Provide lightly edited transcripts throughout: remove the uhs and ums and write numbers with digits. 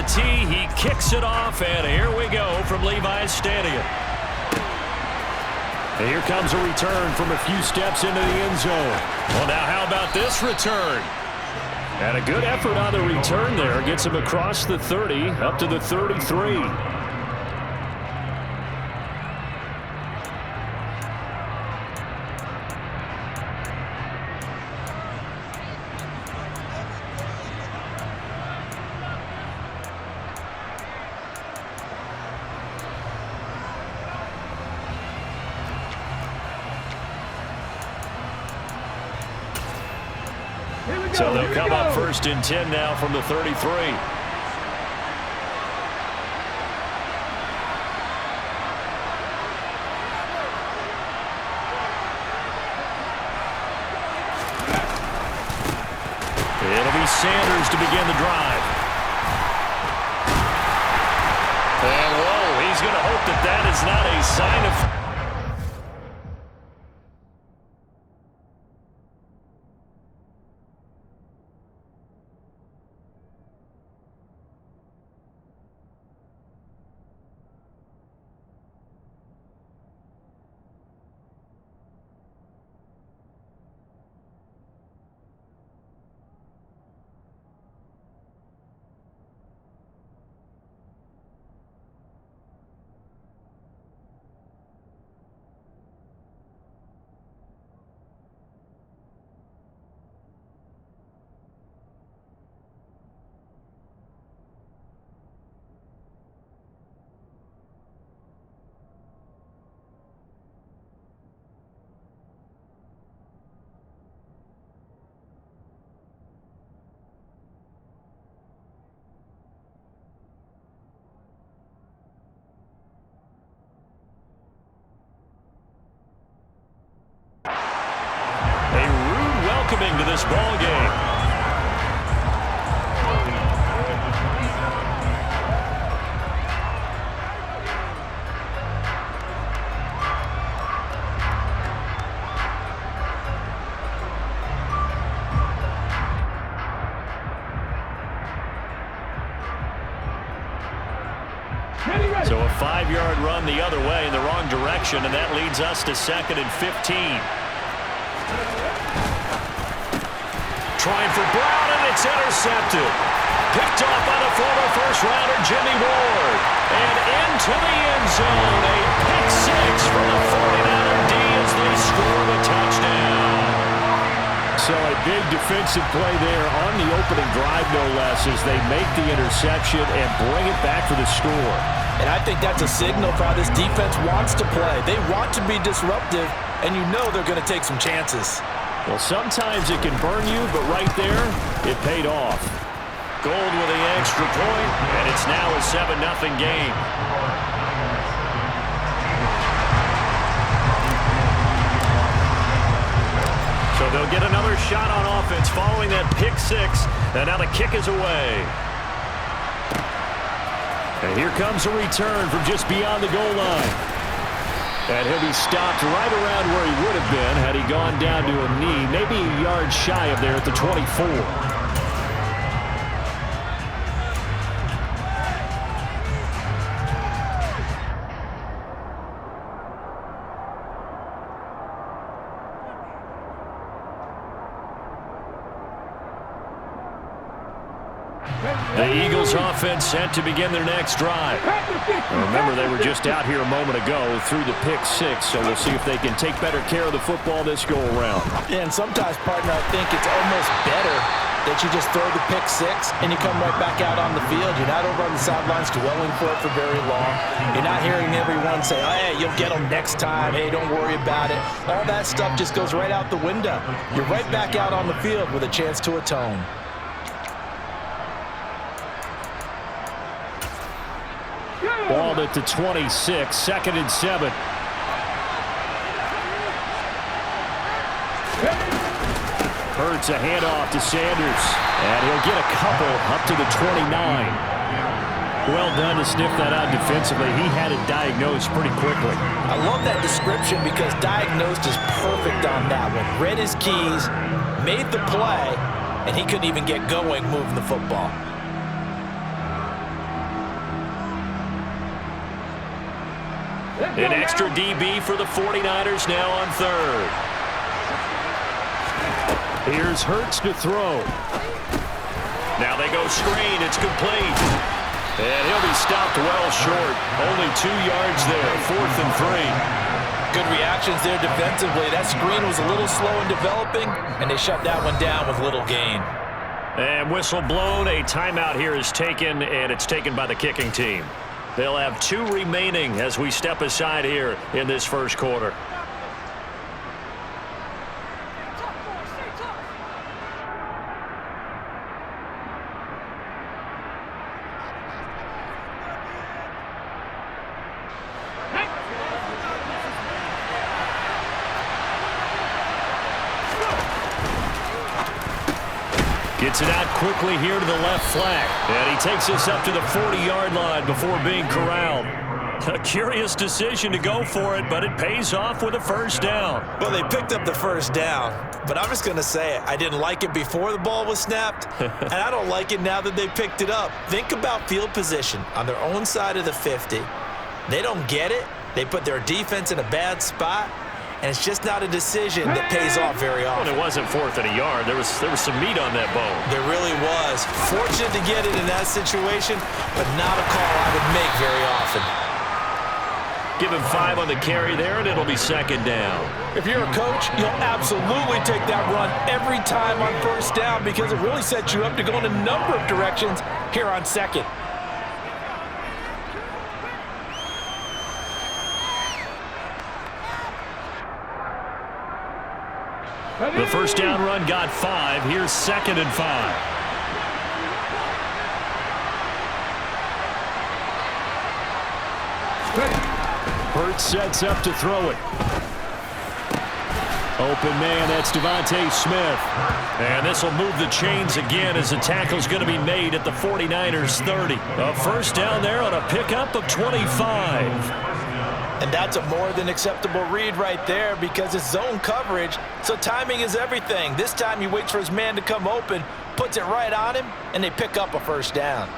the tee. He kicks it off, and here we go from Levi's Stadium. And here comes a return from a few steps into the end zone. Well, now how about this return? And a good effort on the return there. Gets him across the 30, up to the 33. So they'll come up 1st and 10 now from the 33. It'll be Sanders to begin the drive. And whoa, he's going to hope that that is not a sign of... to this ball game. So a 5-yard run the other way in the wrong direction, and that leads us to 2nd and 15. Trying for Brown, and it's intercepted. Picked off by the former first-rounder Jimmy Ward. And into the end zone. A pick six from the 49er D as they score the touchdown. So a big defensive play there on the opening drive, no less, as they make the interception and bring it back for the score. And I think that's a signal for how this defense wants to play. They want to be disruptive, and you know they're going to take some chances. Well, sometimes it can burn you, but right there, it paid off. Gold with the extra point, and it's now a 7-0 game. So they'll get another shot on offense following that pick six, and now the kick is away. And here comes a return from just beyond the goal line. And he'll be stopped right around where he would have been had he gone down to a knee, maybe a yard shy of there at the 24. The Eagles offense set to begin their next drive. Remember, they were just out here a moment ago through the pick six, so we'll see if they can take better care of the football this go-around. Yeah, and sometimes, partner, I think it's almost better that you just throw the pick six and you come right back out on the field. You're not over on the sidelines dwelling for it for very long. You're not hearing everyone say, oh, hey, you'll get them next time. Hey, don't worry about it. All that stuff just goes right out the window. You're right back out on the field with a chance to atone. Ball at the 26, 2nd and 7. Hurts a handoff to Sanders, and he'll get a couple up to the 29. Well done to sniff that out defensively. He had it diagnosed pretty quickly. I love that description because diagnosed is perfect on that one. Read his keys, made the play, and he couldn't even get going moving the football. An extra DB for the 49ers now on third. Here's Hurts to throw. Now they go screen. It's complete. And he'll be stopped well short. Only 2 yards there. 4th and 3. Good reactions there defensively. That screen was a little slow in developing, and they shut that one down with little gain. And whistle blown. A timeout here is taken, and it's taken by the kicking team. They'll have 2 remaining as we step aside here in this first quarter. Gets it out quickly here to the left flank. And he takes us up to the 40-yard line before being corralled. A curious decision to go for it, but it pays off with a first down. Well, they picked up the first down, but I'm just going to say it. I didn't like it before the ball was snapped, and I don't like it now that they picked it up. Think about field position on their own side of the 50. They don't get it. They put their defense in a bad spot. And it's just not a decision that pays off very often. Well, it wasn't 4th and a yard. There was some meat on that bone. There really was. Fortunate to get it in that situation, but not a call I would make very often. Give him 5 on the carry there, and it'll be second down. If you're a coach, you'll absolutely take that run every time on first down because it really sets you up to go in a number of directions here on second. The first down run got 5. Here's 2nd and 5. Hurts sets up to throw it. Open man, that's Devontae Smith. And this will move the chains again as the tackle's going to be made at the 49ers 30. A first down there on a pickup of 25. And that's a more than acceptable read right there because it's zone coverage, so timing is everything. This time he waits for his man to come open, puts it right on him, and they pick up a first down.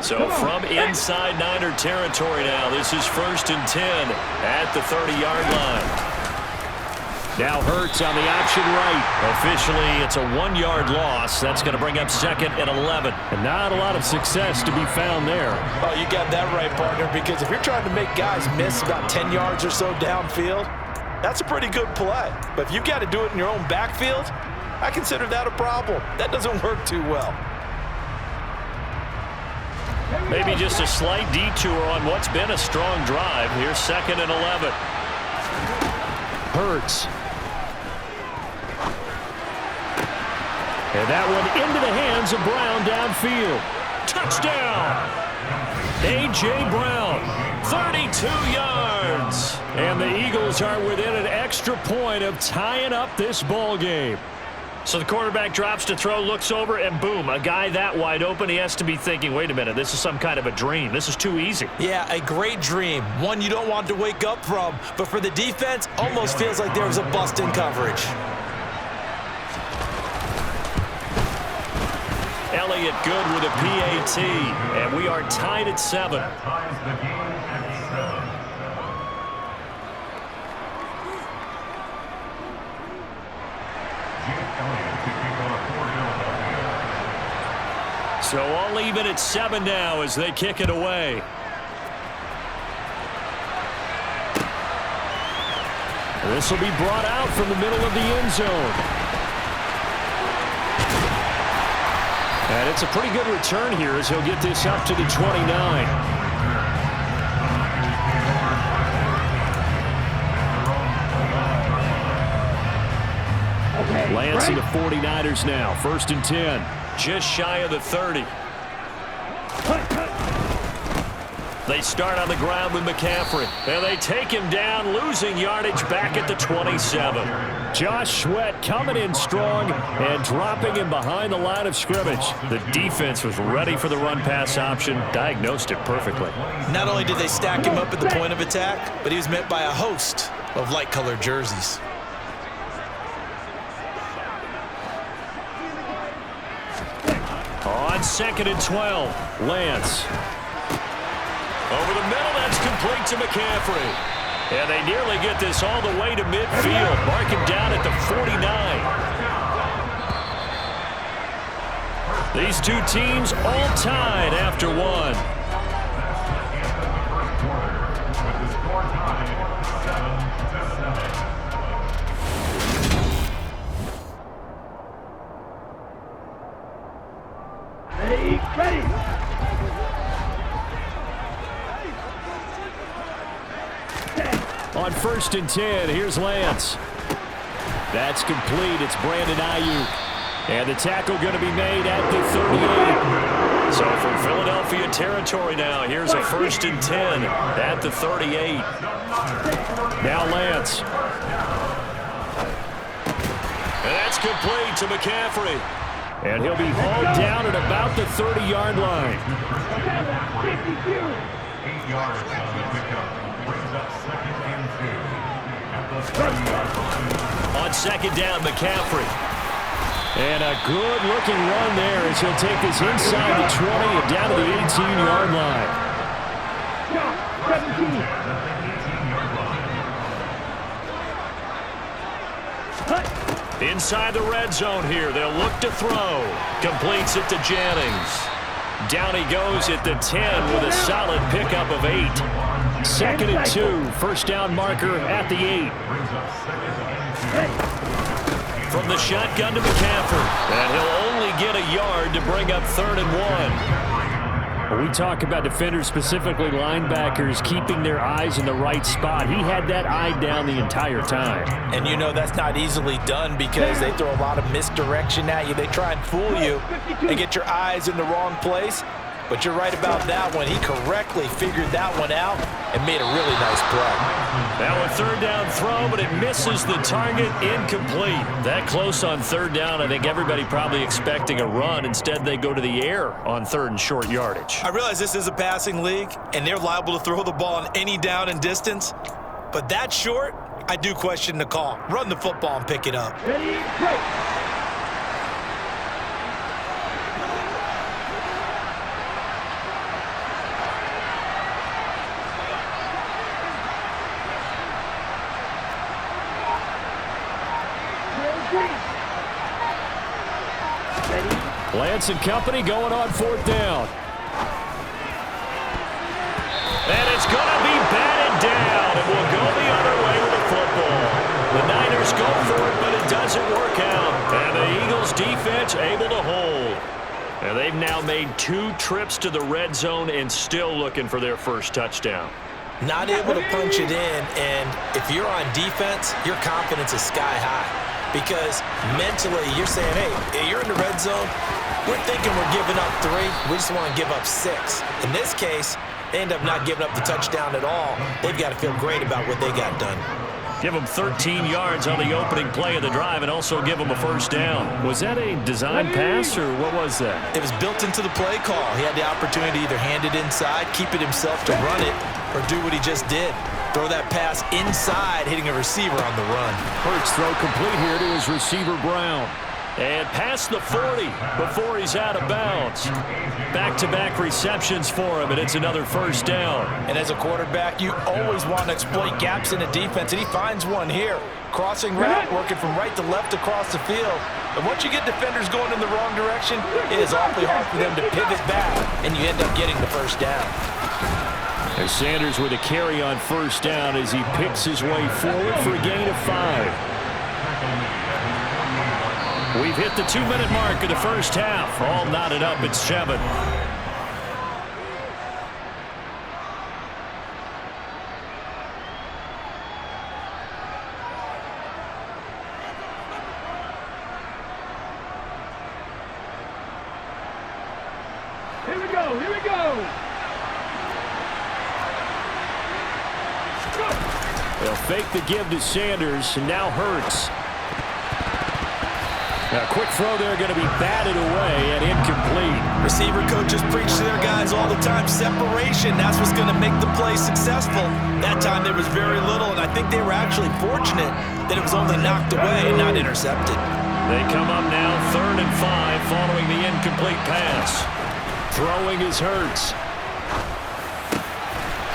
So from inside Niner territory now, this is 1st and 10 at the 30-yard line. Now Hurts on the option right. Officially, it's a 1-yard loss. That's going to bring up 2nd and 11. And not a lot of success to be found there. Oh, you got that right, partner, because if you're trying to make guys miss about 10 yards or so downfield, that's a pretty good play. But if you've got to do it in your own backfield, I consider that a problem. That doesn't work too well. Maybe just a slight detour on what's been a strong drive. Here's 2nd and 11. Hurts. And that one into the hands of Brown downfield. Touchdown! A.J. Brown, 32 yards. And the Eagles are within an extra point of tying up this ball game. So the quarterback drops to throw, looks over, and boom, a guy that wide open, he has to be thinking, wait a minute, this is some kind of a dream. This is too easy. Yeah, a great dream. One you don't want to wake up from. But for the defense, almost feels like there was a bust in coverage. Elliott good with a PAT, and we are tied at 7. So all even at 7 now as they kick it away. This will be brought out from the middle of the end zone. And it's a pretty good return here as he'll get this up to the 29. Lancing the 49ers now. 1st and 10. Just shy of the 30. They start on the ground with McCaffrey. And they take him down, losing yardage back at the 27. Josh Sweat coming in strong and dropping him behind the line of scrimmage. The defense was ready for the run-pass option, diagnosed it perfectly. Not only did they stack him up at the point of attack, but he was met by a host of light-colored jerseys. On 2nd and 12, Lance. Over the middle, that's complete to McCaffrey. And they nearly get this all the way to midfield. Mark him down at the 49. These two teams all tied after one. Ready. On 1st and 10, here's Lance. That's complete. It's Brandon Ayuk. And the tackle going to be made at the 38. So from Philadelphia territory now, here's a 1st and 10 at the 38. Now Lance. And that's complete to McCaffrey. And he'll be hauled down at about the 30-yard line. 8 yards on the pickup. Brings up 2nd and 2 at the 30-yard line. On 2nd down, McCaffrey. And a good-looking run there as he'll take this inside the 20 and down to the 18-yard line. 17. Inside the red zone here. They'll look to throw. Completes it to Jennings. Down he goes at the 10 with a solid pickup of 8. 2nd and 2. 1st down marker at the 8. From the shotgun to McCaffrey. And he'll only get a yard to bring up 3rd and 1. We talk about defenders, specifically linebackers, keeping their eyes in the right spot. He had that eye down the entire time. And you know that's not easily done because they throw a lot of misdirection at you. They try and fool you and get your eyes in the wrong place. But you're right about that one. He correctly figured that one out and made a really nice play. Now a 3rd down throw, but it misses the target. Incomplete. That close on 3rd down. I think everybody probably expecting a run. Instead, they go to the air on 3rd and short yardage. I realize this is a passing league, and they're liable to throw the ball on any down and distance. But that short, I do question the call. Run the football and pick it up. Ready, break. Lance and company going on 4th down. And it's going to be batted down. It will go the other way with the football. The Niners go for it, but it doesn't work out. And the Eagles defense able to hold. And they've now made 2 trips to the red zone and still looking for their first touchdown. Not able to punch it in, and if you're on defense, your confidence is sky high. Because mentally, you're saying, hey, you're in the red zone. We're thinking we're giving up 3. We just want to give up 6. In this case, they end up not giving up the touchdown at all. They've got to feel great about what they got done. Give them 13 yards on the opening play of the drive and also give them a first down. Was that a design pass, or what was that? It was built into the play call. He had the opportunity to either hand it inside, keep it himself to run it, or do what he just did. Throw that pass inside, hitting a receiver on the run. Hurts throw complete here to his receiver, Brown. And past the 40 before he's out of bounds. Back-to-back receptions for him, and it's another first down. And as a quarterback, you always want to exploit gaps in the defense, and he finds one here. Crossing route, working from right to left across the field. And once you get defenders going in the wrong direction, it is awfully hard for them to pivot back, and you end up getting the first down. There's Sanders with a carry on first down as he picks his way forward for a gain of 5. We've hit the 2-minute mark of the first half. All knotted up at 7. Here we go, here we go. They'll fake the give to Sanders, and now Hurts. A quick throw there going to be batted away and incomplete. Receiver coaches preach to their guys all the time. Separation, that's what's going to make the play successful. That time there was very little, and I think they were actually fortunate that it was only knocked away and not intercepted. They come up now 3rd and 5 following the incomplete pass. Throwing is Hurts.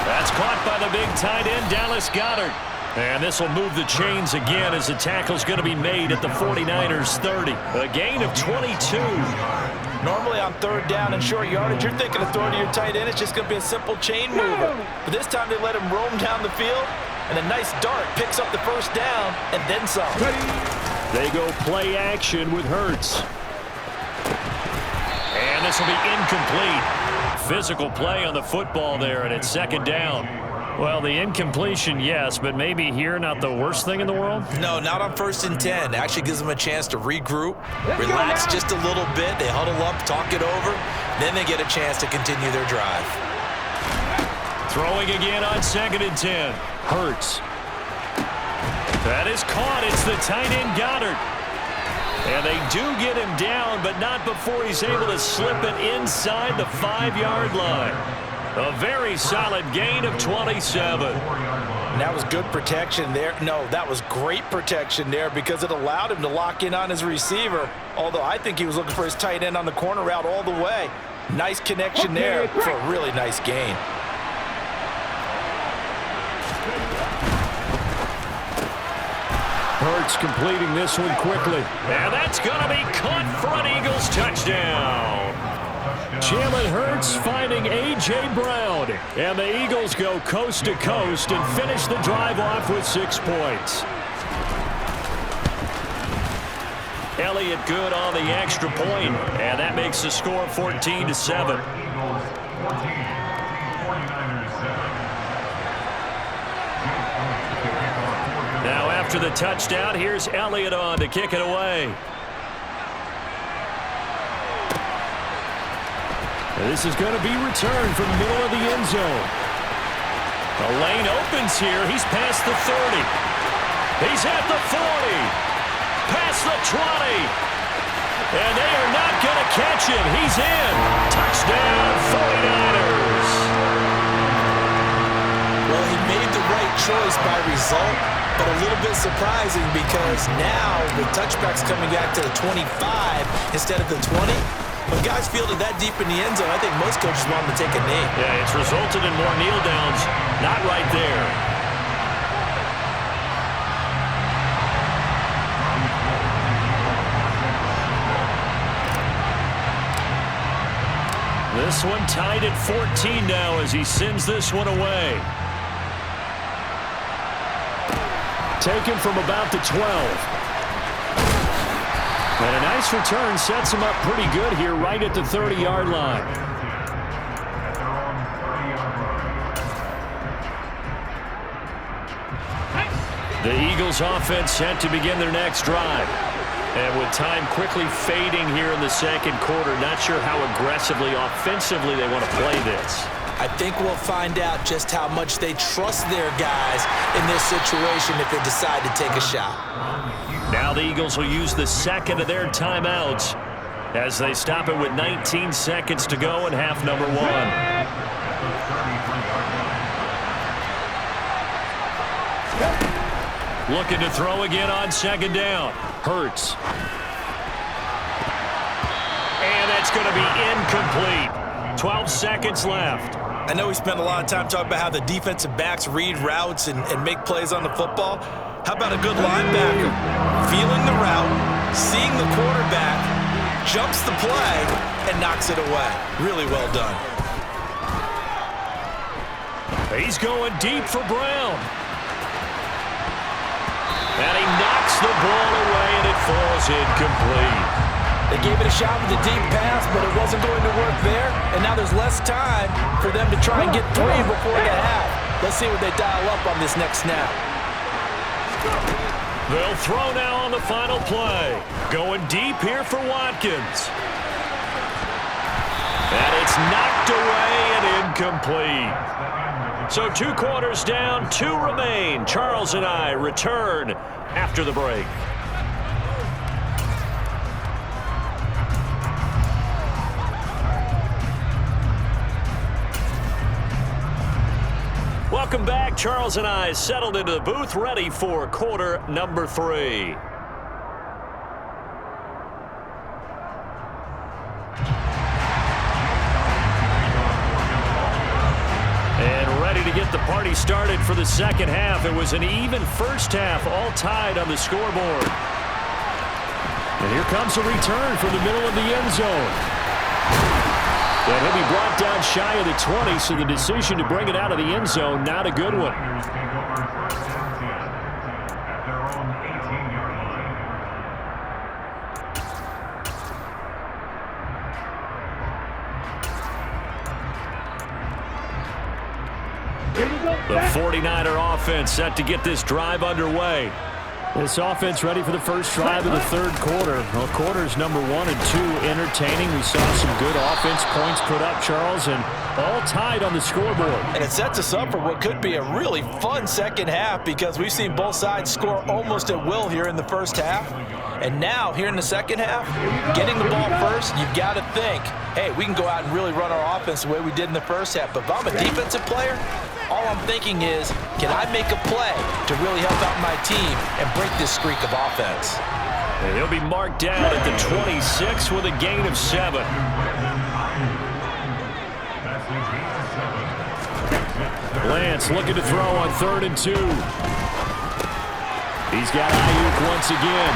That's caught by the big tight end, Dallas Goedert. And this will move the chains again as the tackle's going to be made at the 49ers 30. A gain of 22. Normally on third down and short yardage, you're thinking of throwing to your tight end. It's just going to be a simple chain mover. But this time they let him roam down the field, and a nice dart picks up the first down and then some. They go play action with Hurts. And this will be incomplete. Physical play on the football there, and it's second down. Well, the incompletion, yes, but maybe here not the worst thing in the world? No, not on 1st and 10. Actually gives them a chance to regroup, relax just a little bit. They huddle up, talk it over. Then they get a chance to continue their drive. Throwing again on 2nd and 10. Hurts. That is caught. It's the tight end Goddard. And they do get him down, but not before he's able to slip it inside the 5-yard line. A very solid gain of 27. And that was good protection there. No, that was great protection there because it allowed him to lock in on his receiver. Although I think he was looking for his tight end on the corner route all the way. Nice connection there for a really nice gain. Hurts completing this one quickly. And that's going to be caught for an Eagles touchdown. Jalen Hurts finding A.J. Brown. And the Eagles go coast to coast and finish the drive off with 6 points. Elliott good on the extra point, and that makes the score 14-7. Now after the touchdown, here's Elliott on to kick it away. This is going to be returned from the middle of the end zone. The lane opens here. He's past the 30. He's at the 40. Past the 20. And they are not going to catch him. He's in. Touchdown, 49ers. Well, he made the right choice by result, but a little bit surprising because now with touchbacks coming back to the 25 instead of the 20, when guys fielded that deep in the end zone, I think most coaches want them to take a knee. Yeah, it's resulted in more kneel downs. Not right there. This one tied at 14 now as he sends this one away. Taken from about the 12. And a nice return sets him up pretty good here right at the 30-yard line. The Eagles offense set to begin their next drive. And with time quickly fading here in the second quarter, not sure how aggressively, offensively they want to play this. I think we'll find out just how much they trust their guys in this situation if they decide to take a shot. Now the Eagles will use the second of their timeouts as they stop it with 19 seconds to go in half number 1. Looking to throw again on second down. Hurts. And that's going to be incomplete. 12 seconds left. I know we spent a lot of time talking about how the defensive backs read routes and make plays on the football. How about a good linebacker? Feeling the route, seeing the quarterback, jumps the play, and knocks it away. Really well done. He's going deep for Brown. And he knocks the ball away, and it falls incomplete. They gave it a shot with a deep pass, but it wasn't going to work there. And now there's less time for them to try and get 3 before the half. Let's see what they dial up on this next snap. They'll throw now on the final play. Going deep here for Watkins. And it's knocked away and incomplete. So 2 quarters down, 2 remain. Charles and I return after the break. Welcome back. Charles and I settled into the booth, ready for quarter number 3. And ready to get the party started for the second half. It was an even first half, all tied on the scoreboard. And here comes a return from the middle of the end zone. And he'll be brought down shy of the 20, so the decision to bring it out of the end zone, not a good one. The 49er offense set to get this drive underway. This offense ready for the first drive of the third quarter. Well, quarters number 1 and 2 entertaining. We saw some good offense points put up, Charles, and all tied on the scoreboard. And it sets us up for what could be a really fun second half because we've seen both sides score almost at will here in the first half. And now, here in the second half, getting the ball first, you've got to think, hey, we can go out and really run our offense the way we did in the first half. But if I'm a defensive player, all I'm thinking is, can I make a play to really help out my team and break this streak of offense? And he'll be marked down at the 26 with a gain of 7. Lance looking to throw on 3rd and 2. He's got Ayuk once again.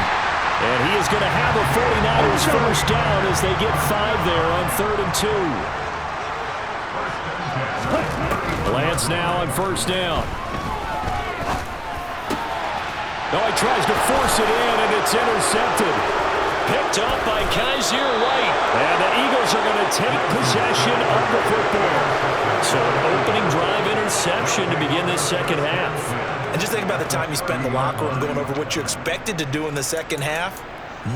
And he is going to have a 49ers first down as they get 5 there on 3rd and 2. Lance now on first down. No, he tries to force it in, and it's intercepted. Picked up by Kaiser White. And the Eagles are going to take possession of the football. So an opening drive interception to begin this second half. And just think about the time you spent in the locker room going over what you expected to do in the second half.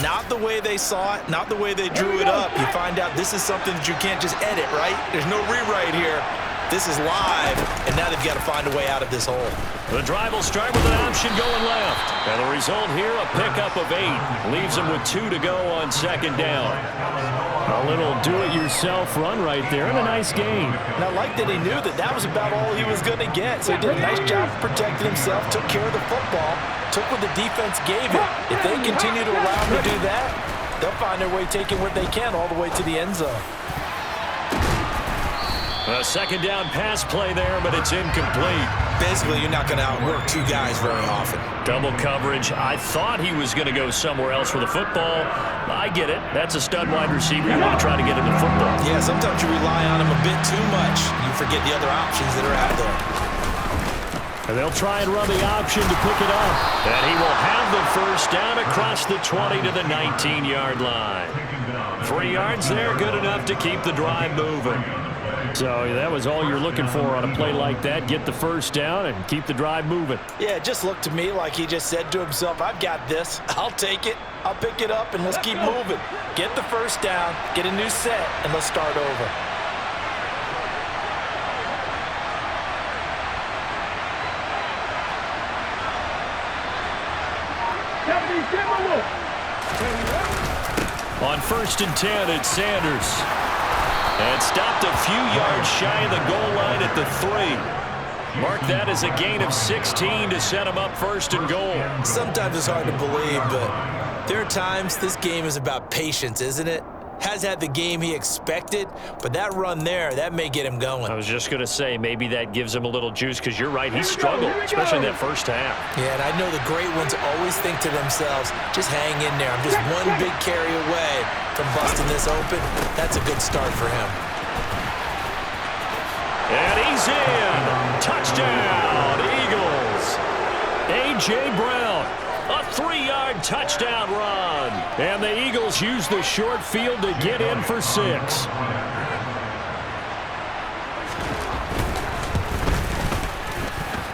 Not the way they saw it, not the way they drew it up. You find out this is something that you can't just edit, right? There's no rewrite here. This is live, and now they've got to find a way out of this hole. The drive will start with an option going left. And the result here, a pickup of 8. Leaves them with 2 to go on second down. A little do-it-yourself run right there, and a nice gain. And I like that he knew that that was about all he was going to get. So he did a nice job protecting himself, took care of the football, took what the defense gave him. If they continue to allow him to do that, they'll find their way taking what they can all the way to the end zone. A second down pass play there, but it's incomplete. Basically, you're not going to outwork 2 guys very often. Double coverage. I thought he was going to go somewhere else with the football. I get it. That's a stud wide receiver. You want to try to get him the football. Yeah, sometimes you rely on him a bit too much. You forget the other options that are out there. And they'll try and run the option to pick it up. And he will have the first down across the 20 to the 19-yard line. 3 yards there, good enough to keep the drive moving. So that was all you're looking for on a play like that. Get the first down and keep the drive moving. Yeah, it just looked to me like he just said to himself, I've got this. I'll take it. I'll pick it up, and let's keep moving. Get the first down, get a new set, and let's start over. On 1st and 10, it's Sanders. And stopped a few yards shy of the goal line at the 3. Mark that as a gain of 16 to set him up 1st and goal. Sometimes it's hard to believe, but there are times this game is about patience, isn't it? Has had the game he expected, but that run there, that may get him going. I was just going to say, maybe that gives him a little juice, because you're right, he struggled, especially in that first half. Yeah, and I know the great ones always think to themselves, just hang in there. I'm just one big carry away from busting this open. That's a good start for him. And he's in. Touchdown, Eagles. A.J. Brown. A 3-yard touchdown run. And the Eagles use the short field to get in for 6.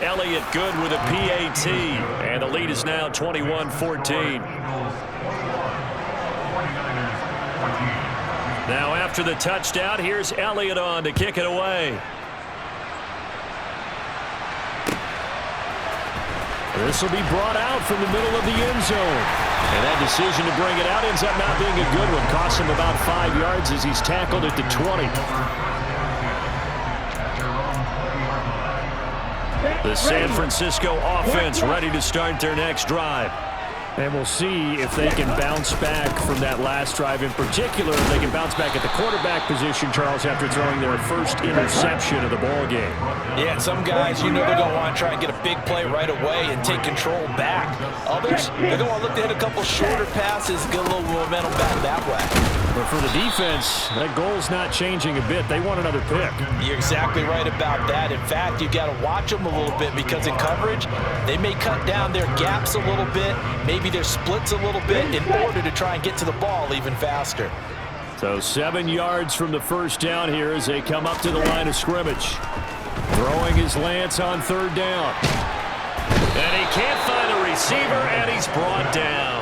Elliott good with a PAT. And the lead is now 21-14. Now after the touchdown, here's Elliott on to kick it away. This will be brought out from the middle of the end zone. And that decision to bring it out ends up not being a good one. Costs him about 5 yards as he's tackled at the 20. The San Francisco offense ready to start their next drive. And we'll see if they can bounce back from that last drive in particular. If they can bounce back at the quarterback position, Charles, after throwing their first interception of the ball game. Yeah, and some guys, they're going to want to try and get a big play right away and take control back. Others, they're going to want to look to hit a couple shorter passes, get a little momentum back that way. But for the defense, that goal's not changing a bit. They want another pick. You're exactly right about that. In fact, you've got to watch them a little bit because in coverage, they may cut down their gaps a little bit, maybe their splits a little bit in order to try and get to the ball even faster. So 7 yards from the first down here as they come up to the line of scrimmage. Throwing his Lance on third down. And he can't find the receiver, and he's brought down.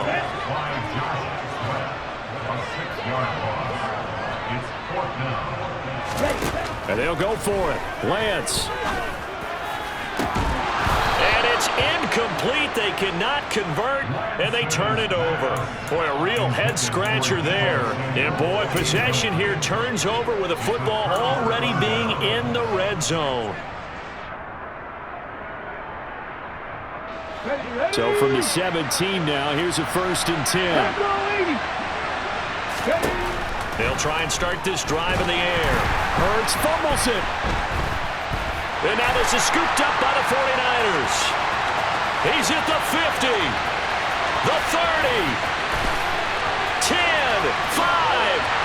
And they'll go for it. Lance. And it's incomplete. They cannot convert, and they turn it over. Boy, a real head-scratcher there. And, boy, possession here turns over with a football already being in the red zone. So from the 17 now, here's a 1st and 10. They'll try and start this drive in the air. Hurts fumbles it. And now this is scooped up by the 49ers. He's at the 50, the 30, 10, 5,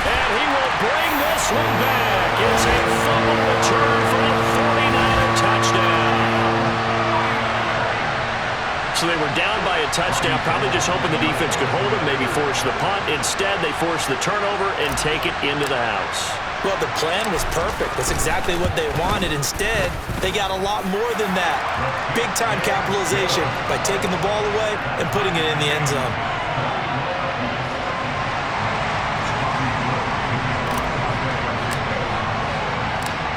and he will bring this one back. It's a fumble return for a 49er touchdown. So they were down by a touchdown, probably just hoping the defense could hold them, maybe force the punt. Instead, they force the turnover and take it into the house. Well, the plan was perfect. That's exactly what they wanted. Instead, they got a lot more than that. Big-time capitalization by taking the ball away and putting it in the end zone.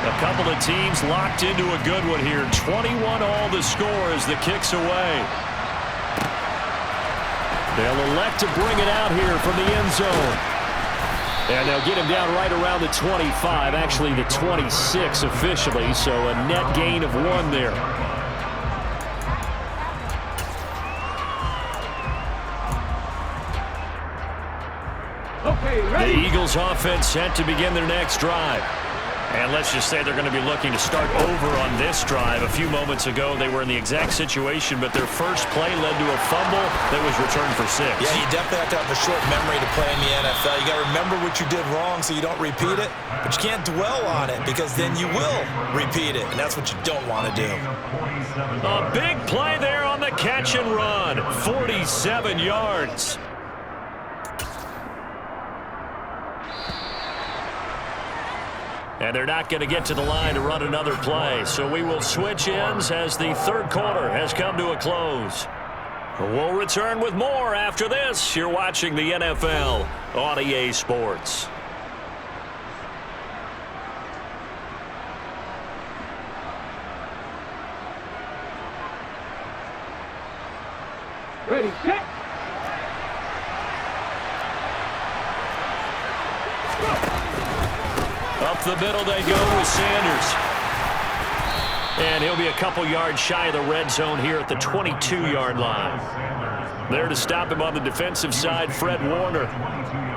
A couple of teams locked into a good one here. 21 all the score as the kick's away. They'll elect to bring it out here from the end zone. And they'll get him down right around the 25, actually the 26 officially, so a net gain of 1 there. Okay, ready? The Eagles offense set to begin their next drive. And let's just say they're going to be looking to start over on this drive. A few moments ago, they were in the exact situation, but their first play led to a fumble that was returned for 6. Yeah, you definitely have to have a short memory to play in the NFL. You got to remember what you did wrong so you don't repeat it, but you can't dwell on it because then you will repeat it, and that's what you don't want to do. A big play there on the catch and run. 47 yards. And they're not going to get to the line to run another play. So we will switch ends as the third quarter has come to a close. We'll return with more after this. You're watching the NFL on EA Sports. Ready, set. Up the middle they go with Sanders. And he'll be a couple yards shy of the red zone here at the 22-yard line. There to stop him on the defensive side, Fred Warner.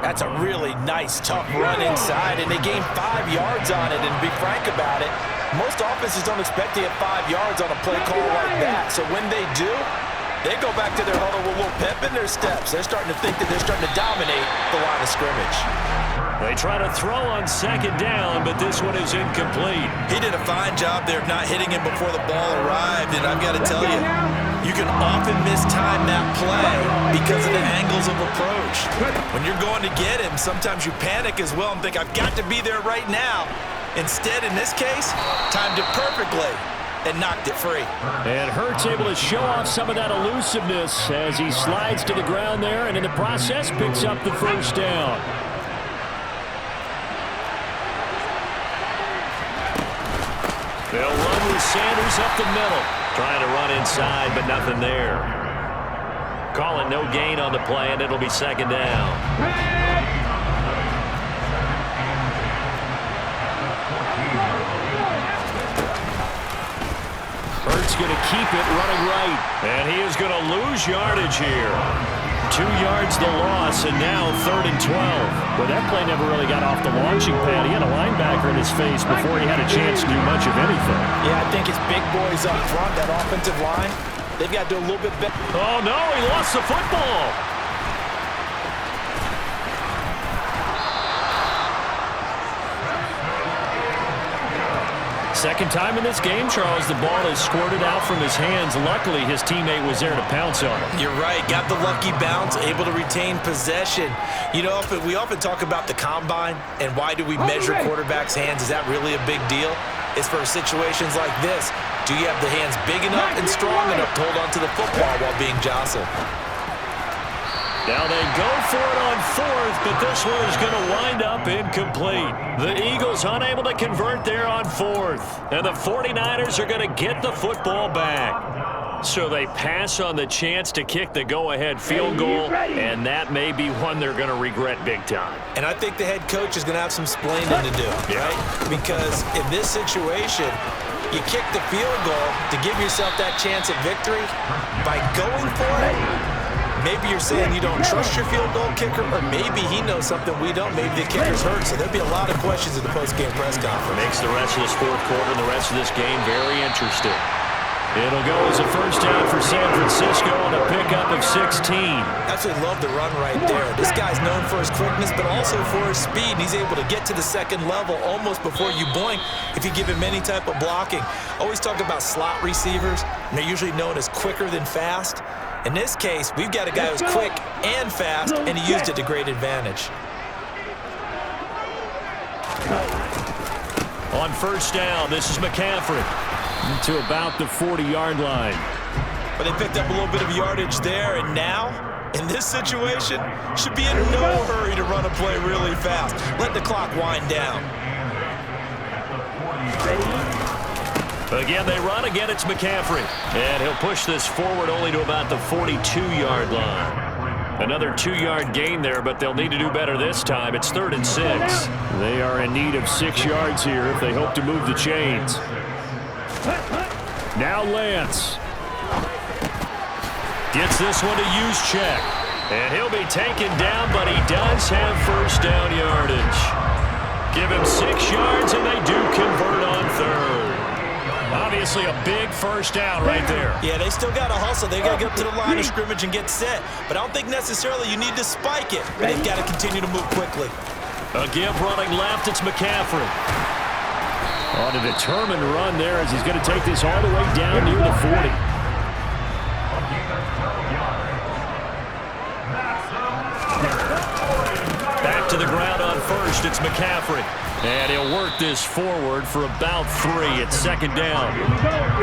That's a really nice, tough run inside, and they gained 5 yards on it. And to be frank about it, most offenses don't expect to get 5 yards on a play call like that. So when they do, they go back to their huddle with a little pep in their steps. They're starting to think that they're starting to dominate the line of scrimmage. They try to throw on second down, but this one is incomplete. He did a fine job there of not hitting him before the ball arrived, and I've got to tell you, you can often mistime that play because of the angles of approach. When you're going to get him, sometimes you panic as well and think, I've got to be there right now. Instead, in this case, timed it perfectly and knocked it free. And Hurts able to show off some of that elusiveness as he slides to the ground there and in the process picks up the first down. They'll run with Sanders up the middle. Trying to run inside, but nothing there. Calling no gain on the play, and it'll be second down. Hurts going to keep it running right. And he is going to lose yardage here. 2 yards the loss, and now 3rd and 12. Well, that play never really got off the launching pad. He had a linebacker in his face before he had a chance to do much of anything. Yeah, I think it's big boys up front, that offensive line. They've got to do a little bit better. Oh, no, he lost the football. Second time in this game, Charles, the ball is squirted out from his hands. Luckily, his teammate was there to pounce on him. You're right. Got the lucky bounce, able to retain possession. You know, we often talk about the combine and why do we measure quarterbacks' hands. Is that really a big deal? It's for situations like this. Do you have the hands big enough and strong enough to hold on to the football while being jostled? Now they go for it on 4th, but this one is going to wind up incomplete. The Eagles unable to convert there on 4th. And the 49ers are going to get the football back. So they pass on the chance to kick the go-ahead field goal, and that may be one they're going to regret big time. And I think the head coach is going to have some splaining to do, right? Because in this situation, you kick the field goal to give yourself that chance at victory. By going for it, maybe you're saying you don't trust your field goal kicker, or maybe he knows something we don't. Maybe the kicker's hurt, so there'll be a lot of questions at the post-game press conference. Makes the rest of this 4th quarter and the rest of this game very interesting. It'll go as a first down for San Francisco on a pickup of 16. Absolutely love the run right there. This guy's known for his quickness, but also for his speed. And he's able to get to the second level almost before you blink if you give him any type of blocking. Always talk about slot receivers, and they're usually known as quicker than fast. In this case, we've got a guy who's quick and fast, and he used it to great advantage. On first down, this is McCaffrey to about the 40-yard line. But they picked up a little bit of yardage there, and now, in this situation, should be in no hurry to run a play really fast. Let the clock wind down. Again, they run. Again, it's McCaffrey. And he'll push this forward only to about the 42-yard line. Another 2-yard gain there, but they'll need to do better this time. It's 3rd and 6. They are in need of 6 yards here if they hope to move the chains. Now Lance gets this one to Juszczyk. And he'll be taken down, but he does have first down yardage. Give him 6 yards, and they do convert on 3rd. Obviously a big first down right there. Yeah, they still got to hustle. They got to get up to the line of scrimmage and get set. But I don't think necessarily you need to spike it. But they've got to continue to move quickly. A give running left, it's McCaffrey. On a determined run there as he's going to take this all the way down near the 40. Back to the ground on first, it's McCaffrey. And he'll work this forward for about 3. It's 2nd down.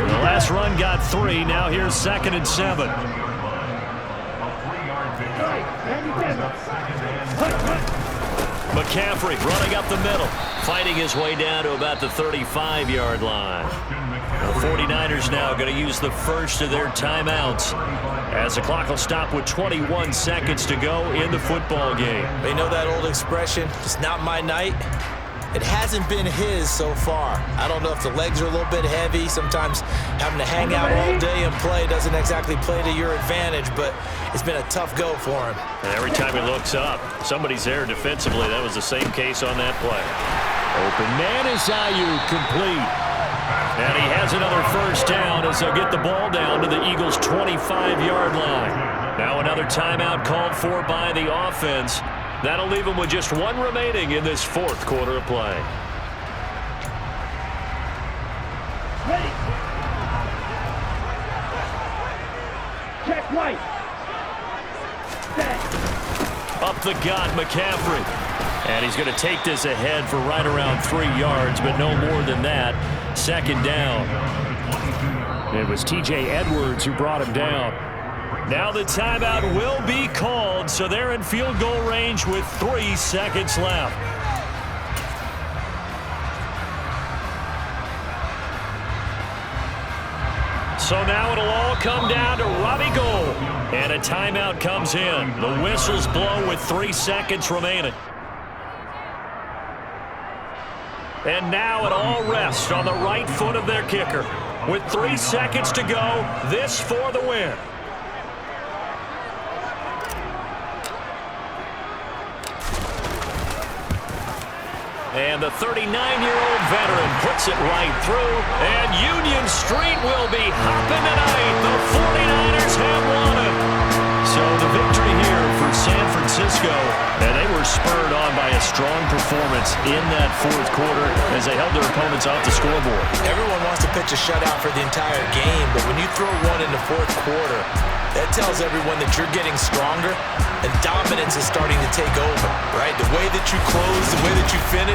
The last run got 3. Now here's 2nd and 7. McCaffrey running up the middle, fighting his way down to about the 35-yard line. The 49ers now going to use the first of their timeouts as the clock will stop with 21 seconds to go in the football game. They know that old expression, it's not my night. It hasn't been his so far. I don't know if the legs are a little bit heavy. Sometimes having to hang out all day and play doesn't exactly play to your advantage, but it's been a tough go for him. And every time he looks up, somebody's there defensively. That was the same case on that play. Open man is Ayuk, complete. And he has another first down as they'll get the ball down to the Eagles' 25-yard line. Now another timeout called for by the offense. That'll leave them with just 1 remaining in this 4th quarter of play. Ready. Check right. Set. Up the gut, McCaffrey. And he's going to take this ahead for right around 3 yards, but no more than that. 2nd down. It was T.J. Edwards who brought him down. Now the timeout will be called, so they're in field goal range with 3 seconds left. So now it'll all come down to Robbie Gould. And a timeout comes in. The whistles blow with 3 seconds remaining. And now it all rests on the right foot of their kicker. With 3 seconds to go, this for the win. And the 39-year-old veteran puts it right through. And Union Street will be hopping tonight. The 49ers have won it. So the victory here for San Francisco. And they were spurred on by a strong performance in that fourth quarter as they held their opponents off the scoreboard. Everyone wants to pitch a shutout for the entire game, but when you throw one in the fourth quarter, that tells everyone that you're getting stronger and dominance is starting to take over, right? The way that you close, the way that you finish,